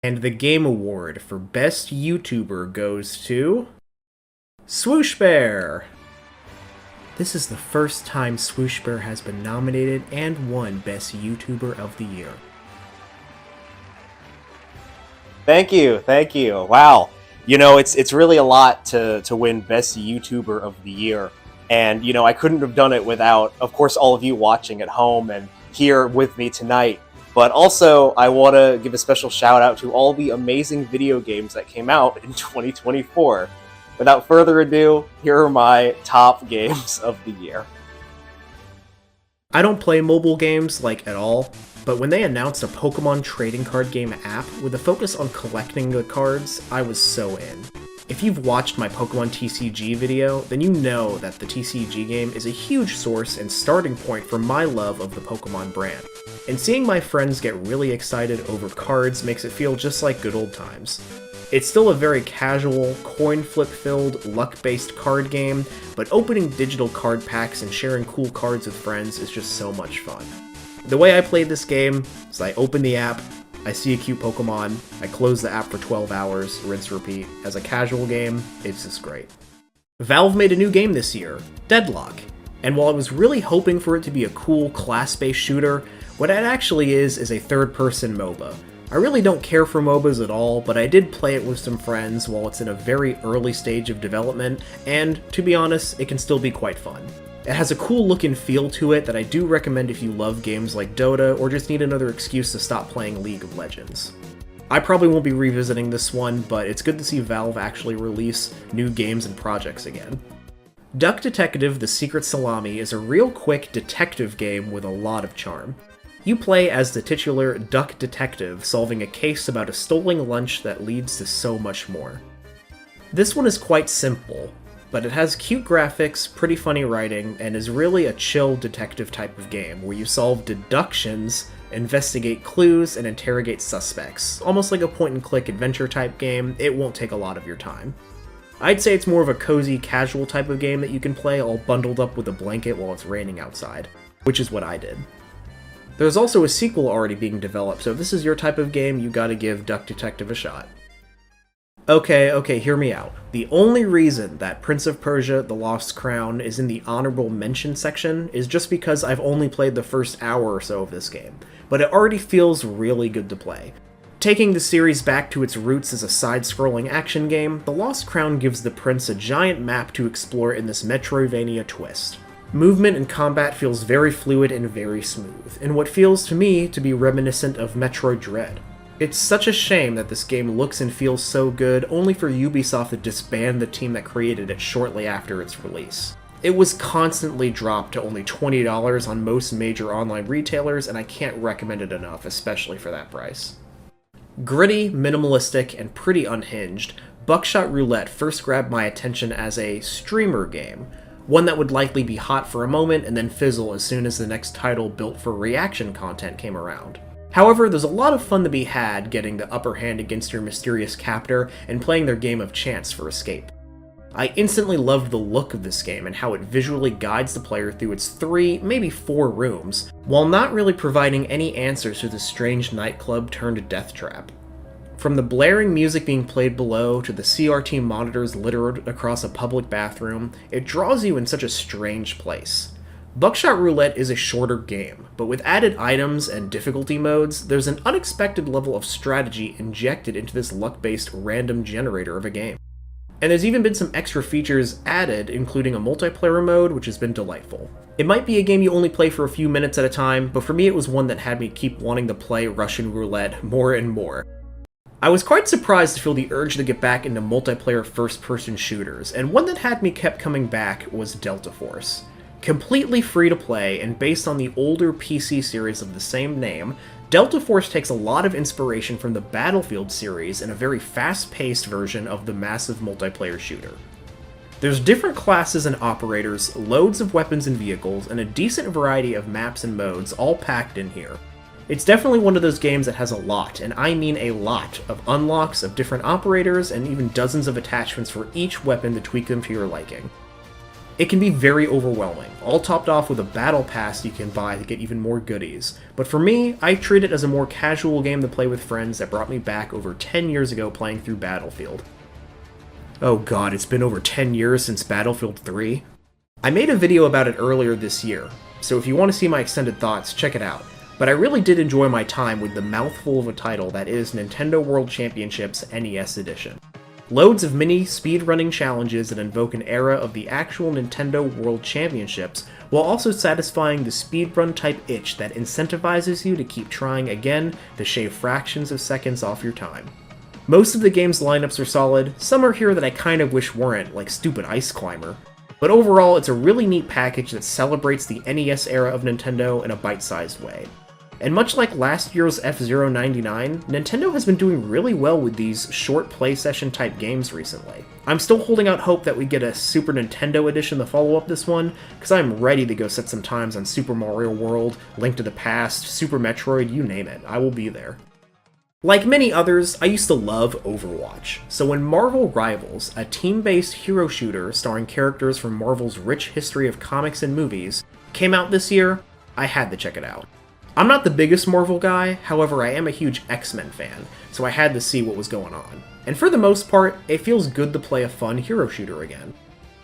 And the Game Award for Best YouTuber goes to... SwooshxBear! This is the first time SwooshxBear has been nominated and won Best YouTuber of the Year. Thank you. Wow. You know, it's really a lot to win Best YouTuber of the Year. And, you know, I couldn't have done it without, of course, all of you watching at home and here with me tonight. But also, I want to give a special shout out to all the amazing video games that came out in 2024. Without further ado, here are my top games of the year. I don't play mobile games, like, at all, but when they announced a Pokemon trading card game app with a focus on collecting the cards, I was so in. If you've watched my Pokemon TCG video, then you know that the TCG game is a huge source and starting point for my love of the Pokemon brand. And seeing my friends get really excited over cards makes it feel just like good old times. It's still a very casual, coin flip-filled, luck-based card game, but opening digital card packs and sharing cool cards with friends is just so much fun. The way I played this game is I open the app, I see a cute Pokemon, I close the app for 12 hours, rinse repeat. As a casual game, it's just great. Valve made a new game this year, Deadlock, and while I was really hoping for it to be a cool class-based shooter, what it actually is a third-person MOBA. I really don't care for MOBAs at all, but I did play it with some friends while it's in a very early stage of development, and to be honest, it can still be quite fun. It has a cool look and feel to it that I do recommend if you love games like Dota or just need another excuse to stop playing League of Legends. I probably won't be revisiting this one, but it's good to see Valve actually release new games and projects again. Duck Detective: The Secret Salami is a real quick detective game with a lot of charm. You play as the titular Duck Detective, solving a case about a stolen lunch that leads to so much more. This one is quite simple, but it has cute graphics, pretty funny writing, and is really a chill detective type of game, where you solve deductions, investigate clues, and interrogate suspects. Almost like a point-and-click adventure type game, it won't take a lot of your time. I'd say it's more of a cozy, casual type of game that you can play all bundled up with a blanket while it's raining outside, which is what I did. There's also a sequel already being developed, so if this is your type of game, you gotta give Duck Detective a shot. Okay, hear me out. The only reason that Prince of Persia: The Lost Crown is in the honorable mention section is just because I've only played the first hour or so of this game, but it already feels really good to play. Taking the series back to its roots as a side-scrolling action game, The Lost Crown gives the prince a giant map to explore in this Metroidvania twist. Movement and combat feels very fluid and very smooth, in what feels to me to be reminiscent of Metroid Dread. It's such a shame that this game looks and feels so good, only for Ubisoft to disband the team that created it shortly after its release. It was constantly dropped to only $20 on most major online retailers, and I can't recommend it enough, especially for that price. Gritty, minimalistic, and pretty unhinged, Buckshot Roulette first grabbed my attention as a streamer game, one that would likely be hot for a moment and then fizzle as soon as the next title built for reaction content came around. However, there's a lot of fun to be had getting the upper hand against your mysterious captor and playing their game of chance for escape. I instantly loved the look of this game and how it visually guides the player through its 3, maybe 4 rooms, while not really providing any answers to the strange nightclub turned death trap. From the blaring music being played below to the CRT monitors littered across a public bathroom, it draws you in such a strange place. Buckshot Roulette is a shorter game, but with added items and difficulty modes, there's an unexpected level of strategy injected into this luck-based random generator of a game. And there's even been some extra features added, including a multiplayer mode, which has been delightful. It might be a game you only play for a few minutes at a time, but for me it was one that had me keep wanting to play Russian Roulette more and more. I was quite surprised to feel the urge to get back into multiplayer first-person shooters, and one that had me kept coming back was Delta Force. Completely free to play, and based on the older PC series of the same name, Delta Force takes a lot of inspiration from the Battlefield series in a very fast-paced version of the massive multiplayer shooter. There's different classes and operators, loads of weapons and vehicles, and a decent variety of maps and modes all packed in here. It's definitely one of those games that has a lot, and I mean a lot, of unlocks of different operators and even dozens of attachments for each weapon to tweak them to your liking. It can be very overwhelming, all topped off with a battle pass you can buy to get even more goodies. But for me, I treat it as a more casual game to play with friends that brought me back over 10 years ago playing through Battlefield. Oh god, it's been over 10 years since Battlefield 3. I made a video about it earlier this year, so if you want to see my extended thoughts, check it out. But I really did enjoy my time with the mouthful of a title that is Nintendo World Championships NES Edition. Loads of mini speedrunning challenges that invoke an era of the actual Nintendo World Championships, while also satisfying the speedrun type itch that incentivizes you to keep trying again to shave fractions of seconds off your time. Most of the game's lineups are solid, some are here that I kind of wish weren't, like stupid Ice Climber. But overall, it's a really neat package that celebrates the NES era of Nintendo in a bite-sized way. And much like last year's F-Zero 99, Nintendo has been doing really well with these short play session type games recently. I'm still holding out hope that we get a Super Nintendo edition to follow up this one, because I'm ready to go set some times on Super Mario World, Link to the Past, Super Metroid, you name it, I will be there. Like many others, I used to love Overwatch, so when Marvel Rivals, a team-based hero shooter starring characters from Marvel's rich history of comics and movies, came out this year, I had to check it out. I'm not the biggest Marvel guy, however I am a huge X-Men fan, so I had to see what was going on. And for the most part, it feels good to play a fun hero shooter again.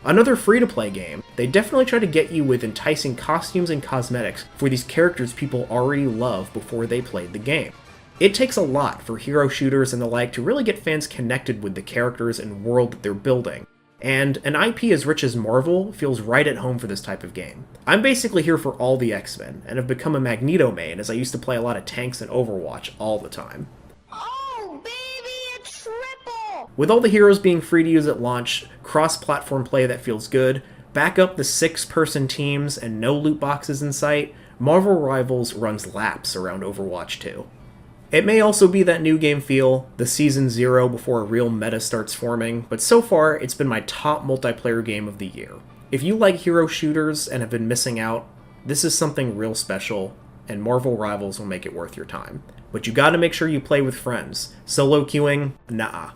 Another free-to-play game, they definitely try to get you with enticing costumes and cosmetics for these characters people already love before they played the game. It takes a lot for hero shooters and the like to really get fans connected with the characters and world that they're building, and an IP as rich as Marvel feels right at home for this type of game. I'm basically here for all the X-Men, and have become a Magneto main as I used to play a lot of tanks in Overwatch all the time. Oh, baby, a triple! With all the heroes being free to use at launch, cross-platform play that feels good, back up the 6-person teams, and no loot boxes in sight, Marvel Rivals runs laps around Overwatch 2. It may also be that new game feel, the Season 0 before a real meta starts forming, but so far it's been my top multiplayer game of the year. If you like hero shooters and have been missing out, this is something real special, and Marvel Rivals will make it worth your time. But you gotta make sure you play with friends. Solo queuing? Nah.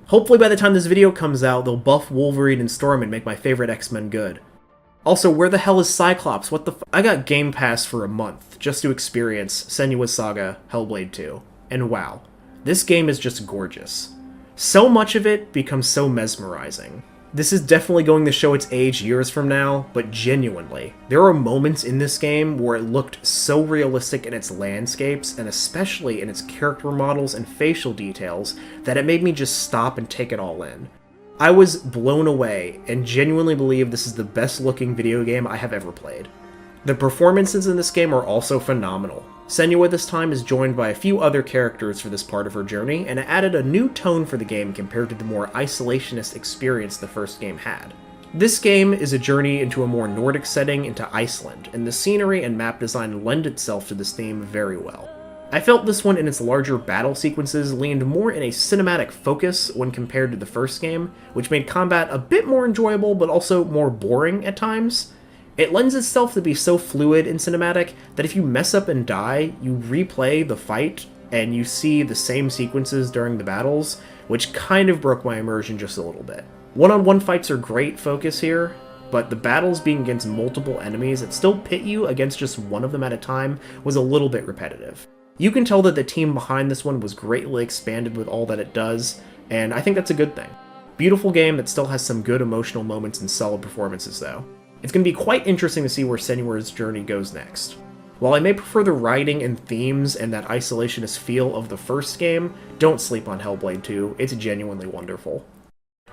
Hopefully by the time this video comes out, they'll buff Wolverine and Storm and make my favorite X-Men good. Also, where the hell is Cyclops? What the I got Game Pass for a month, just to experience Senua's Saga, Hellblade 2. And wow, this game is just gorgeous. So much of it becomes so mesmerizing. This is definitely going to show its age years from now, but genuinely, there are moments in this game where it looked so realistic in its landscapes, and especially in its character models and facial details, that it made me just stop and take it all in. I was blown away, and genuinely believe this is the best looking video game I have ever played. The performances in this game are also phenomenal. Senua this time is joined by a few other characters for this part of her journey, and it added a new tone for the game compared to the more isolationist experience the first game had. This game is a journey into a more Nordic setting into Iceland, and the scenery and map design lend itself to this theme very well. I felt this one in its larger battle sequences leaned more in a cinematic focus when compared to the first game, which made combat a bit more enjoyable but also more boring at times. It lends itself to be so fluid and cinematic that if you mess up and die, you replay the fight and you see the same sequences during the battles, which kind of broke my immersion just a little bit. One-on-one fights are great focus here, but the battles being against multiple enemies that still pit you against just one of them at a time was a little bit repetitive. You can tell that the team behind this one was greatly expanded with all that it does, and I think that's a good thing. Beautiful game that still has some good emotional moments and solid performances though. It's going to be quite interesting to see where Senua's journey goes next. While I may prefer the writing and themes and that isolationist feel of the first game, don't sleep on Hellblade 2, it's genuinely wonderful.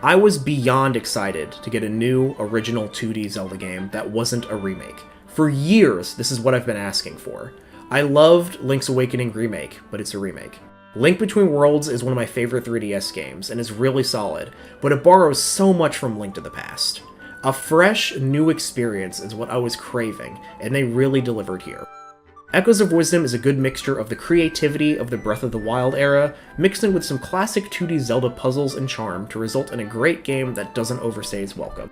I was beyond excited to get a new, original 2D Zelda game that wasn't a remake. For years, this is what I've been asking for. I loved Link's Awakening Remake, but it's a remake. Link Between Worlds is one of my favorite 3DS games, and is really solid, but it borrows so much from Link to the Past. A fresh, new experience is what I was craving, and they really delivered here. Echoes of Wisdom is a good mixture of the creativity of the Breath of the Wild era, mixed in with some classic 2D Zelda puzzles and charm to result in a great game that doesn't overstay its welcome.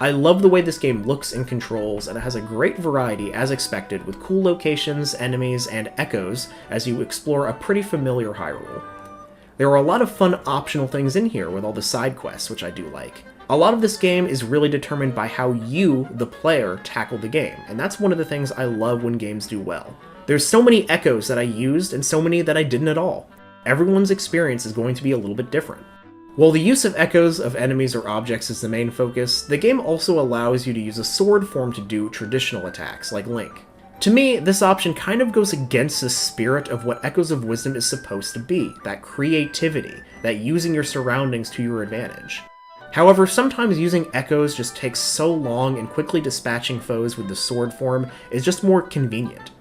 I love the way this game looks and controls, and it has a great variety as expected with cool locations, enemies, and echoes as you explore a pretty familiar Hyrule. There are a lot of fun optional things in here with all the side quests, which I do like. A lot of this game is really determined by how you, the player, tackle the game, and that's one of the things I love when games do well. There's so many echoes that I used and so many that I didn't at all. Everyone's experience is going to be a little bit different. While the use of echoes of enemies or objects is the main focus, the game also allows you to use a sword form to do traditional attacks, like Link. To me, this option kind of goes against the spirit of what Echoes of Wisdom is supposed to be, that creativity, that using your surroundings to your advantage. However, sometimes using echoes just takes so long, and quickly dispatching foes with the sword form is just more convenient.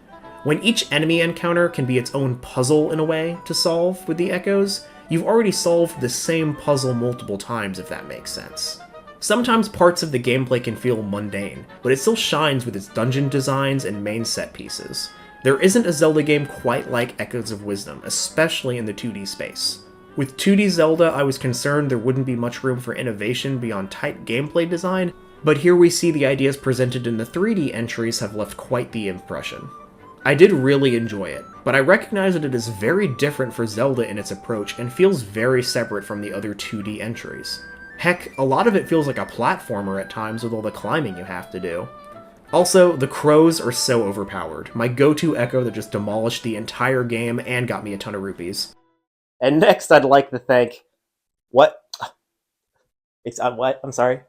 When each enemy encounter can be its own puzzle in a way to solve with the echoes, you've already solved the same puzzle multiple times, if that makes sense. Sometimes parts of the gameplay can feel mundane, but it still shines with its dungeon designs and main set pieces. There isn't a Zelda game quite like Echoes of Wisdom, especially in the 2D space. With 2D Zelda, I was concerned there wouldn't be much room for innovation beyond tight gameplay design, but here we see the ideas presented in the 3D entries have left quite the impression. I did really enjoy it, but I recognize that it is very different for Zelda in its approach and feels very separate from the other 2D entries. Heck, a lot of it feels like a platformer at times with all the climbing you have to do. Also, the crows are so overpowered, my go-to echo that just demolished the entire game and got me a ton of rupees. And next, I'd like to thank... What? What? I'm sorry?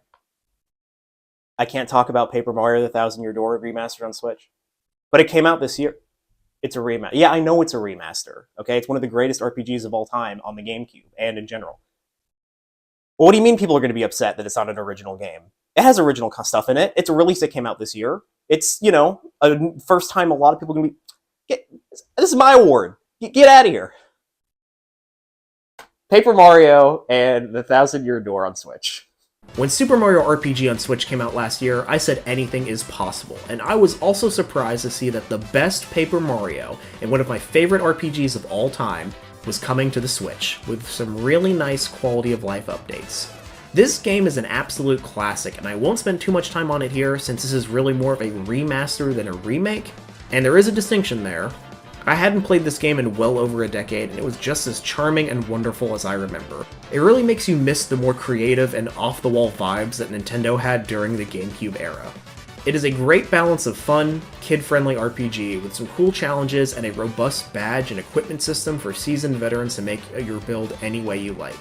I can't talk about Paper Mario The Thousand Year Door remastered on Switch. But it came out this year. It's a remaster. Yeah, I know it's a remaster. Okay, it's one of the greatest RPGs of all time on the GameCube and in general. Well, what do you mean people are going to be upset that it's not an original game? It has original stuff in it. It's a release that came out this year. It's, a first time a lot of people are going to be... This is my award. Get out of here. Paper Mario and The Thousand Year Door on Switch. When Super Mario RPG on Switch came out last year, I said anything is possible, and I was also surprised to see that the best Paper Mario, and one of my favorite RPGs of all time, was coming to the Switch, with some really nice quality of life updates. This game is an absolute classic, and I won't spend too much time on it here since this is really more of a remaster than a remake, and there is a distinction there. I hadn't played this game in well over a decade, and it was just as charming and wonderful as I remember. It really makes you miss the more creative and off-the-wall vibes that Nintendo had during the GameCube era. It is a great balance of fun, kid-friendly RPG with some cool challenges and a robust badge and equipment system for seasoned veterans to make your build any way you like.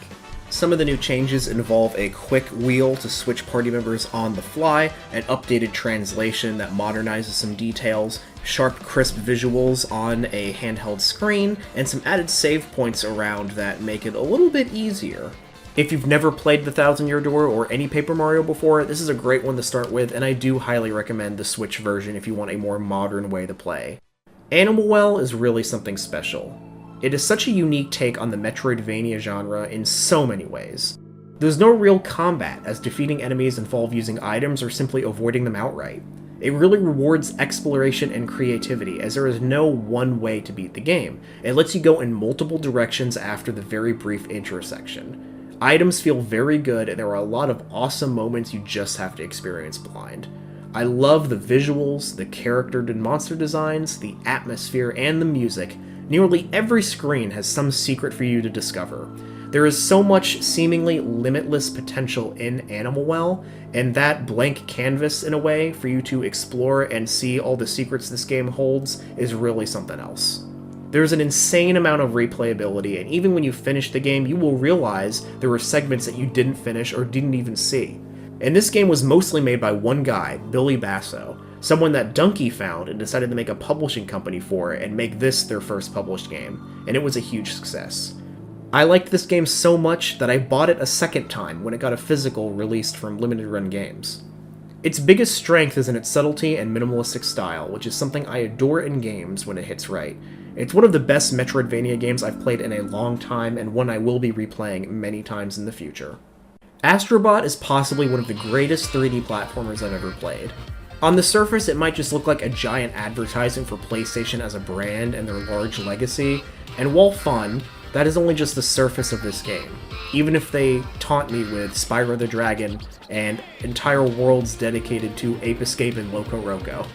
Some of the new changes involve a quick wheel to switch party members on the fly, an updated translation that modernizes some details, sharp, crisp visuals on a handheld screen, and some added save points around that make it a little bit easier. If you've never played The Thousand Year Door or any Paper Mario before, this is a great one to start with, and I do highly recommend the Switch version if you want a more modern way to play. Animal Well is really something special. It is such a unique take on the Metroidvania genre in so many ways. There's no real combat, as defeating enemies involve using items or simply avoiding them outright. It really rewards exploration and creativity, as there is no one way to beat the game. It lets you go in multiple directions after the very brief intro section. Items feel very good, and there are a lot of awesome moments you just have to experience blind. I love the visuals, the character and monster designs, the atmosphere, and the music. Nearly every screen has some secret for you to discover. There is so much seemingly limitless potential in Animal Well, and that blank canvas, in a way, for you to explore and see all the secrets this game holds is really something else. There's an insane amount of replayability, and even when you finish the game, you will realize there were segments that you didn't finish or didn't even see. And this game was mostly made by one guy, Billy Basso, someone that Donkey found and decided to make a publishing company for and make this their first published game, and it was a huge success. I liked this game so much that I bought it a second time when it got a physical released from Limited Run Games. Its biggest strength is in its subtlety and minimalistic style, which is something I adore in games when it hits right. It's one of the best Metroidvania games I've played in a long time, and one I will be replaying many times in the future. Astrobot is possibly one of the greatest 3D platformers I've ever played. On the surface, it might just look like a giant advertisement for PlayStation as a brand and their large legacy, and while fun, that is only just the surface of this game, even if they taunt me with Spyro the Dragon and entire worlds dedicated to Ape Escape and Loco Roco.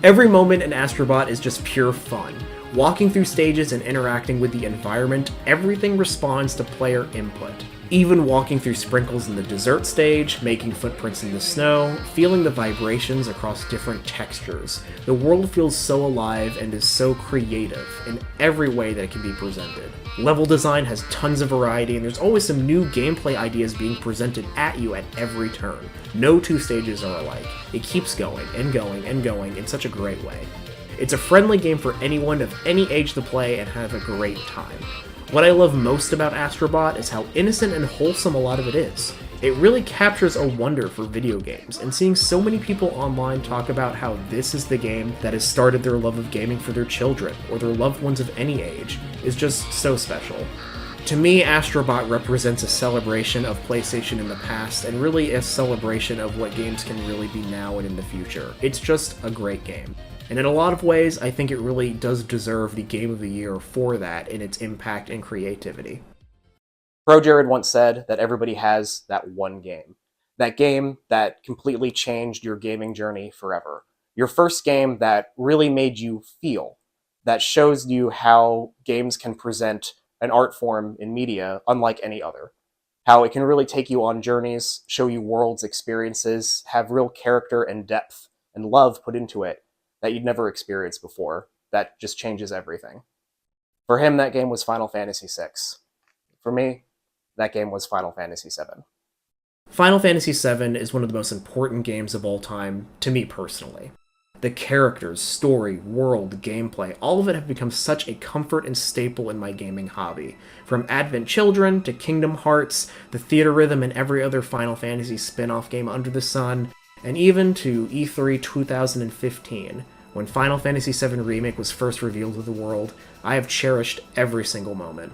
Every moment in Astrobot is just pure fun, Walking through stages and interacting with the environment, everything responds to player input. Even walking through sprinkles in the desert stage, making footprints in the snow, feeling the vibrations across different textures. The world feels so alive and is so creative in every way that it can be presented. Level design has tons of variety, and there's always some new gameplay ideas being presented at you at every turn. No two stages are alike. It keeps going and going and going in such a great way. It's a friendly game for anyone of any age to play and have a great time. What I love most about Astrobot is how innocent and wholesome a lot of it is. It really captures a wonder for video games, and seeing so many people online talk about how this is the game that has started their love of gaming for their children, or their loved ones of any age, is just so special. To me, Astrobot represents a celebration of PlayStation in the past, and really a celebration of what games can really be now and in the future. It's just a great game. And in a lot of ways, I think it really does deserve the Game of the Year for that in its impact and creativity. Pro Jared once said that everybody has that one game. That game that completely changed your gaming journey forever. Your first game that really made you feel, that shows you how games can present an art form in media unlike any other. How it can really take you on journeys, show you worlds, experiences, have real character and depth and love put into it that you'd never experienced before. That just changes everything. For him, that game was Final Fantasy VI. For me, that game was Final Fantasy VII. Final Fantasy VII is one of the most important games of all time, to me personally. The characters, story, world, gameplay, all of it have become such a comfort and staple in my gaming hobby. From Advent Children to Kingdom Hearts, the theater rhythm in every other Final Fantasy spin-off game under the sun, and even to E3 2015, when Final Fantasy VII Remake was first revealed to the world, I have cherished every single moment.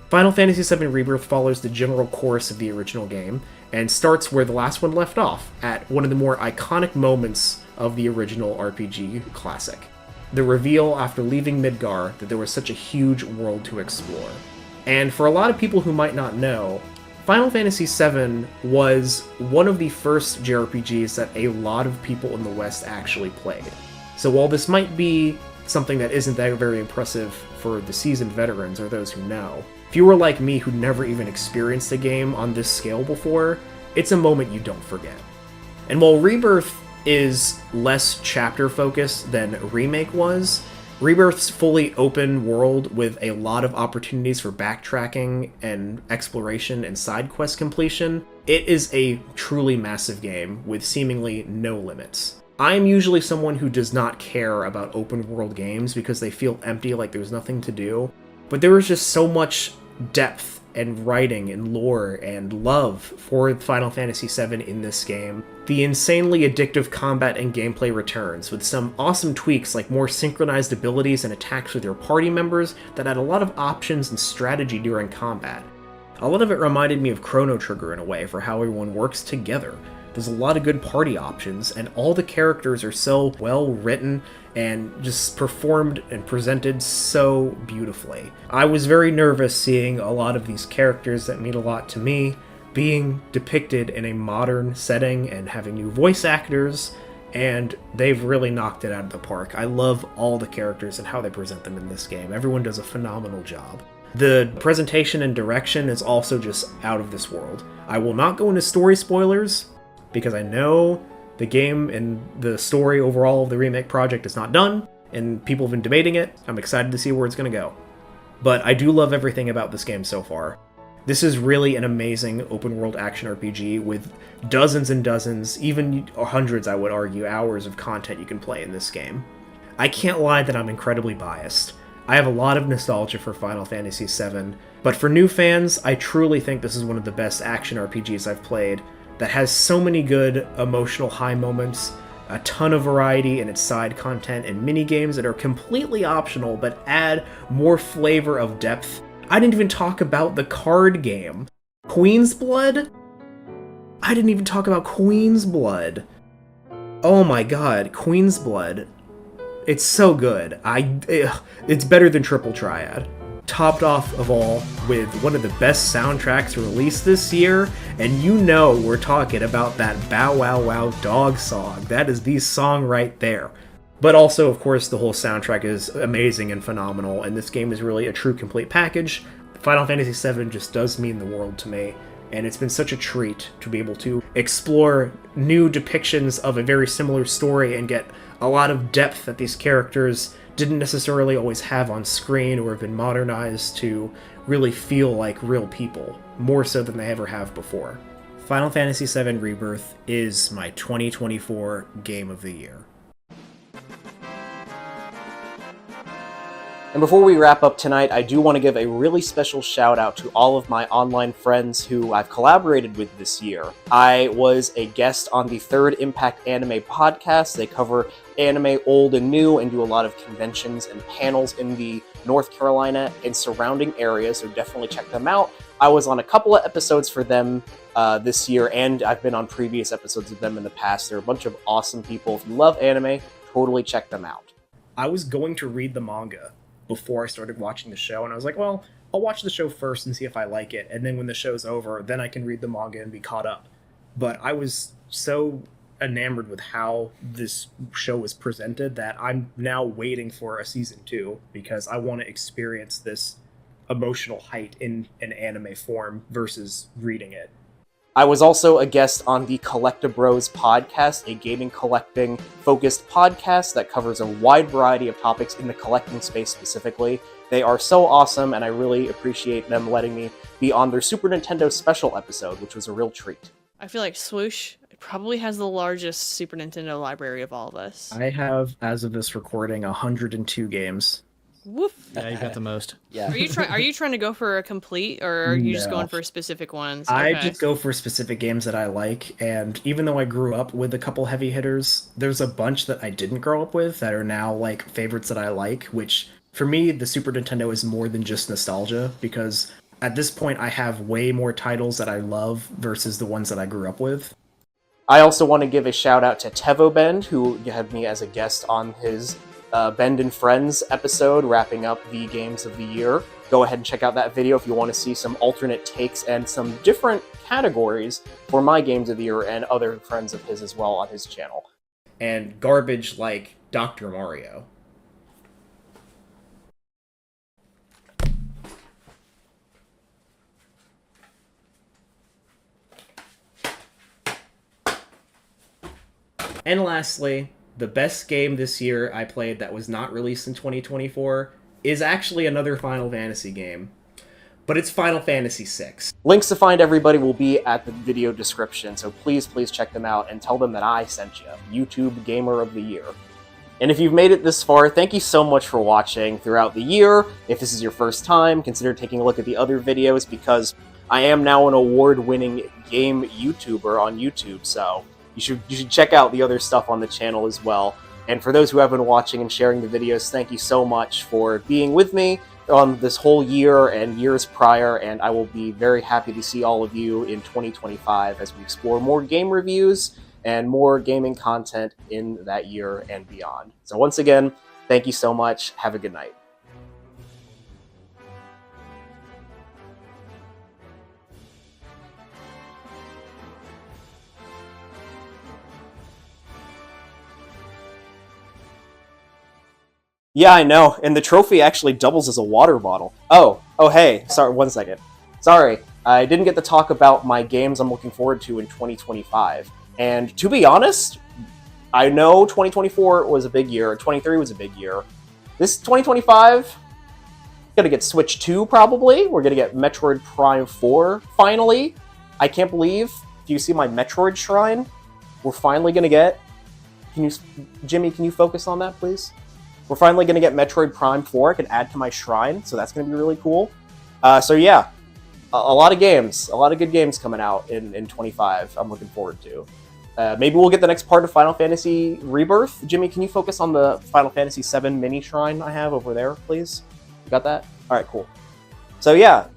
Final Fantasy VII Rebirth follows the general course of the original game, and starts where the last one left off, at one of the more iconic moments of the original RPG classic. The reveal after leaving Midgar that there was such a huge world to explore. And for a lot of people who might not know, Final Fantasy VII was one of the first JRPGs that a lot of people in the West actually played. So while this might be something that isn't that very impressive for the seasoned veterans or those who know, if you were like me who'd never even experienced a game on this scale before, it's a moment you don't forget. And while Rebirth is less chapter-focused than Remake was, Rebirth's fully open world with a lot of opportunities for backtracking and exploration and side quest completion, it is a truly massive game with seemingly no limits. I am usually someone who does not care about open world games because they feel empty, like there's nothing to do, but there was just so much depth and writing and lore and love for Final Fantasy VII in this game. The insanely addictive combat and gameplay returns, with some awesome tweaks like more synchronized abilities and attacks with your party members that had a lot of options and strategy during combat. A lot of it reminded me of Chrono Trigger in a way for how everyone works together. There's a lot of good party options, and all the characters are so well written and just performed and presented so beautifully. I was very nervous seeing a lot of these characters that mean a lot to me being depicted in a modern setting and having new voice actors, and they've really knocked it out of the park. I love all the characters and how they present them in this game. Everyone does a phenomenal job. The presentation and direction is also just out of this world. I will not go into story spoilers, because I know the game and the story overall of the remake project is not done, and people have been debating it. I'm excited to see where it's going to go. But I do love everything about this game so far. This is really an amazing open-world action RPG with dozens and dozens, even hundreds, I would argue, hours of content you can play in this game. I can't lie that I'm incredibly biased. I have a lot of nostalgia for Final Fantasy VII, but for new fans, I truly think this is one of the best action RPGs I've played, that has so many good emotional high moments, a ton of variety in its side content and mini-games that are completely optional but add more flavor of depth. I didn't even talk about the card game. Queen's Blood? I didn't even talk about Queen's Blood. Oh my god, Queen's Blood. It's so good. It's better than Triple Triad. Topped off of all with one of the best soundtracks released this year, and you know we're talking about that Bow Wow Wow dog song. That is the song right there. But also, of course, the whole soundtrack is amazing and phenomenal, and this game is really a true complete package. Final Fantasy VII just does mean the world to me, and it's been such a treat to be able to explore new depictions of a very similar story and get a lot of depth that these characters didn't necessarily always have on screen or have been modernized to really feel like real people, more so than they ever have before. Final Fantasy VII Rebirth is my 2024 Game of the Year. And before we wrap up tonight, I do want to give a really special shout out to all of my online friends who I've collaborated with this year. I was a guest on the Third Impact Anime podcast. They cover anime old and new and do a lot of conventions and panels in the North Carolina and surrounding areas, so definitely check them out. I was on a couple of episodes for them this year, and I've been on previous episodes of them in the past. They're a bunch of awesome people. If you love anime, totally check them out. I was going to read the manga before I started watching the show, and I was like, well, I'll watch the show first and see if I like it, and then when the show's over, then I can read the manga and be caught up. But I was so enamored with how this show was presented that I'm now waiting for a season 2, because I want to experience this emotional height in an anime form versus reading it. I was also a guest on the Collecti-Bros Podcast, a gaming collecting focused podcast that covers a wide variety of topics in the collecting space specifically. They are so awesome, and I really appreciate them letting me be on their Super Nintendo special episode, which was a real treat. I feel like Swoosh probably has the largest Super Nintendo library of all of us. I have, as of this recording, 102 games. Woof. Yeah, you got the most. Yeah. Are you trying to go for a complete, or are you just No. going for specific ones? I Okay. just go for specific games that I like, and even though I grew up with a couple heavy hitters, there's a bunch that I didn't grow up with that are now like favorites that I like, which for me, the Super Nintendo is more than just nostalgia, because at this point I have way more titles that I love versus the ones that I grew up with. I also want to give a shout out to TehvoBend, who had me as a guest on his Bend and Friends episode, wrapping up the games of the year. Go ahead and check out that video if you want to see some alternate takes and some different categories for my games of the year and other friends of his as well on his channel. And garbage like Dr. Mario. And lastly, the best game this year I played that was not released in 2024 is actually another Final Fantasy game, but it's Final Fantasy VI. Links to find everybody will be at the video description, so please check them out and tell them that I sent you, YouTube Gamer of the Year. And if you've made it this far, thank you so much for watching throughout the year. If this is your first time, consider taking a look at the other videos, because I am now an award-winning game YouTuber on YouTube, so you should check out the other stuff on the channel as well. And for those who have been watching and sharing the videos, thank you so much for being with me on this whole year and years prior, and I will be very happy to see all of you in 2025 as we explore more game reviews and more gaming content in that year and beyond. So once again, thank you so much. Have a good night. Yeah, I know, and the trophy actually doubles as a water bottle. Oh, hey, sorry, 1 second. Sorry, I didn't get to talk about my games I'm looking forward to in 2025. And to be honest, I know 2024 was a big year, 23 was a big year. This 2025, gonna get Switch 2 probably. We're gonna get Metroid Prime 4 finally. I can't believe, do you see my Metroid shrine? We're finally gonna get, Jimmy, can you focus on that, please? We're finally going to get Metroid Prime 4. I can add to my shrine, so that's going to be really cool. So yeah, a lot of games, a lot of good games coming out in 25 I'm looking forward to. Maybe we'll get the next part of Final Fantasy Rebirth. Jimmy, can you focus on the Final Fantasy VII mini shrine I have over there, please? You got that? All right, cool. So yeah,